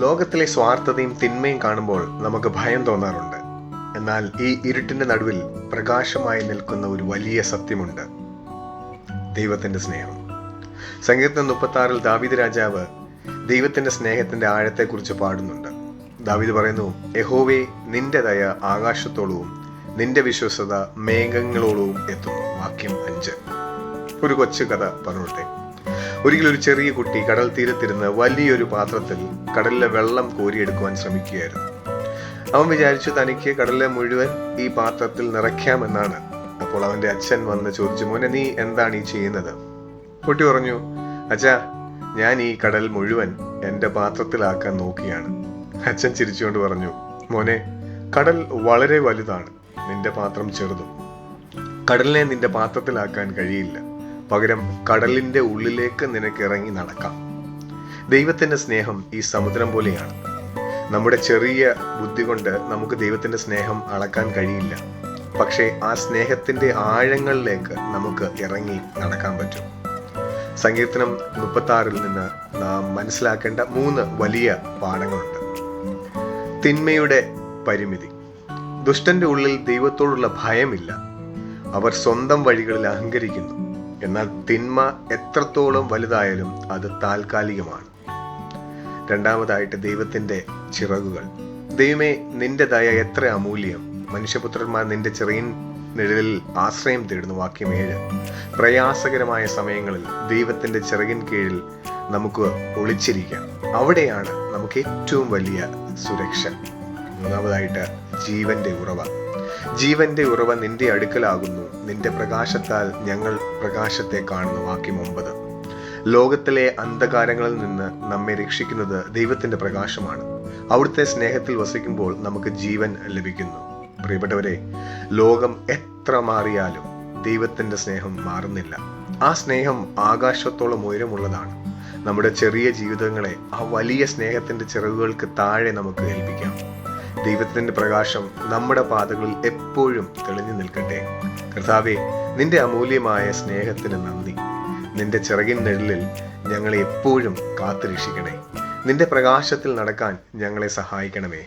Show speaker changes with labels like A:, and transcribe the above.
A: ലോകത്തിലെ സ്വാർത്ഥതയും തിന്മയും കാണുമ്പോൾ നമുക്ക് ഭയം തോന്നാറുണ്ട്. എന്നാൽ ഈ ഇരുട്ടിന്റെ നടുവിൽ പ്രകാശമായി നിൽക്കുന്ന ഒരു വലിയ സത്യമുണ്ട്: ദൈവത്തിന്റെ സ്നേഹം. സങ്കീർത്തനം 36 ദാവീദ് രാജാവ് ദൈവത്തിന്റെ സ്നേഹത്തിന്റെ ആഴത്തെക്കുറിച്ച് പാടുന്നുണ്ട്. ദാവീദ് പറയുന്നു, യഹോവേ, നിന്റെ ദയ ആകാശത്തോളവും നിന്റെ വിശ്വസത മേഘങ്ങളോളവും എത്തുന്നു. വാക്യം 5. ഒരു കൊച്ചു കഥ പറഞ്ഞോട്ടെ. ഒരിക്കലൊരു ചെറിയ കുട്ടി കടൽ തീരത്തിരുന്ന് വലിയൊരു പാത്രത്തിൽ കടലിലെ വെള്ളം കോരിയെടുക്കുവാൻ ശ്രമിക്കുകയായിരുന്നു. അവൻ വിചാരിച്ചു തനിക്ക് കടലിലെ മുഴുവൻ ഈ പാത്രത്തിൽ നിറയ്ക്കാമെന്നാണ്. അപ്പോൾ അവന്റെ അച്ഛൻ വന്ന് ചോദിച്ചു, മോനെ, നീ എന്താണ് ഈ ചെയ്യുന്നത്? കുട്ടി പറഞ്ഞു, അച്ഛാ, ഞാൻ ഈ കടൽ മുഴുവൻ എൻ്റെ പാത്രത്തിലാക്കാൻ നോക്കിയാണ്. അച്ഛൻ ചിരിച്ചുകൊണ്ട് പറഞ്ഞു, മോനെ, കടൽ വളരെ വലുതാണ്, നിന്റെ പാത്രം ചെറുതും. കടലിനെ നിന്റെ പാത്രത്തിലാക്കാൻ കഴിയില്ല. പകരം കടലിന്റെ ഉള്ളിലേക്ക് നിനക്ക് ഇറങ്ങി നടക്കാം. ദൈവത്തിന്റെ സ്നേഹം ഈ സമുദ്രം പോലെയാണ്. നമ്മുടെ ചെറിയ ബുദ്ധി കൊണ്ട് നമുക്ക് ദൈവത്തിന്റെ സ്നേഹം അളക്കാൻ കഴിയില്ല. പക്ഷേ ആ സ്നേഹത്തിന്റെ ആഴങ്ങളിലേക്ക് നമുക്ക് ഇറങ്ങി നടക്കാൻ പറ്റും. സങ്കീർത്തനം 36 നിന്ന് നാം മനസ്സിലാക്കേണ്ട 3 വലിയ പാഠങ്ങളുണ്ട്. തിന്മയുടെ പരിമിതി. ദുഷ്ടന്റെ ഉള്ളിൽ ദൈവത്തോടുള്ള ഭയമില്ല. അവർ സ്വന്തം വഴികളിൽ അഹങ്കരിക്കുന്നു. എന്നാൽ തിന്മ എത്രത്തോളം വലുതായാലും അത് താൽക്കാലികമാണ്. രണ്ടാമതായിട്ട്, ദൈവത്തിന്റെ ചിറകുകൾ. ദൈവമേ, നിന്റെ ദയ എത്ര അമൂല്യം! മനുഷ്യപുത്രന്മാർ നിന്റെ ചെറിയ നിഴലിൽ ആശ്രയം തേടുന്നു. വാക്യം 7. പ്രയാസകരമായ സമയങ്ങളിൽ ദൈവത്തിന്റെ ചിറകിൻ കീഴിൽ നമുക്ക് ഒളിച്ചിരിക്കാം. അവിടെയാണ് നമുക്ക് ഏറ്റവും വലിയ സുരക്ഷ. മൂന്നാമതായിട്ട്, ജീവന്റെ ഉറവ. ജീവന്റെ ഉറവ നിന്റെ അടുക്കലാകുന്നു. നിന്റെ പ്രകാശത്താൽ ഞങ്ങൾ പ്രകാശത്തെ കാണുന്നു. വാക്യം 9. ലോകത്തിലെ അന്ധകാരങ്ങളിൽ നിന്ന് നമ്മെ രക്ഷിക്കുന്നത് ദൈവത്തിന്റെ പ്രകാശമാണ്. അവിടുത്തെ സ്നേഹത്തിൽ വസിക്കുമ്പോൾ നമുക്ക് ജീവൻ ലഭിക്കുന്നു. പ്രിയപ്പെട്ടവരെ, ലോകം എത്ര മാറിയാലും ദൈവത്തിന്റെ സ്നേഹം മാറുന്നില്ല. ആ സ്നേഹം ആകാശത്തോളം ഉയരമുള്ളതാണ്. നമ്മുടെ ചെറിയ ജീവിതങ്ങളെ ആ വലിയ സ്നേഹത്തിന്റെ ചിറകുകൾക്ക് താഴെ നമുക്ക് ഏൽപ്പിക്കാം. ദൈവത്തിന്റെ പ്രകാശം നമ്മുടെ പാതകളിൽ എപ്പോഴും തെളിഞ്ഞു നിൽക്കട്ടെ. കർത്താവേ, നിന്റെ അമൂല്യമായ സ്നേഹത്തിന് നന്ദി. നിന്റെ ചിറകിൻ നിഴലിൽ ഞങ്ങളെ എപ്പോഴും കാത്തുരക്ഷിക്കണേ. നിന്റെ പ്രകാശത്തിൽ നടക്കാൻ ഞങ്ങളെ സഹായിക്കണമേ.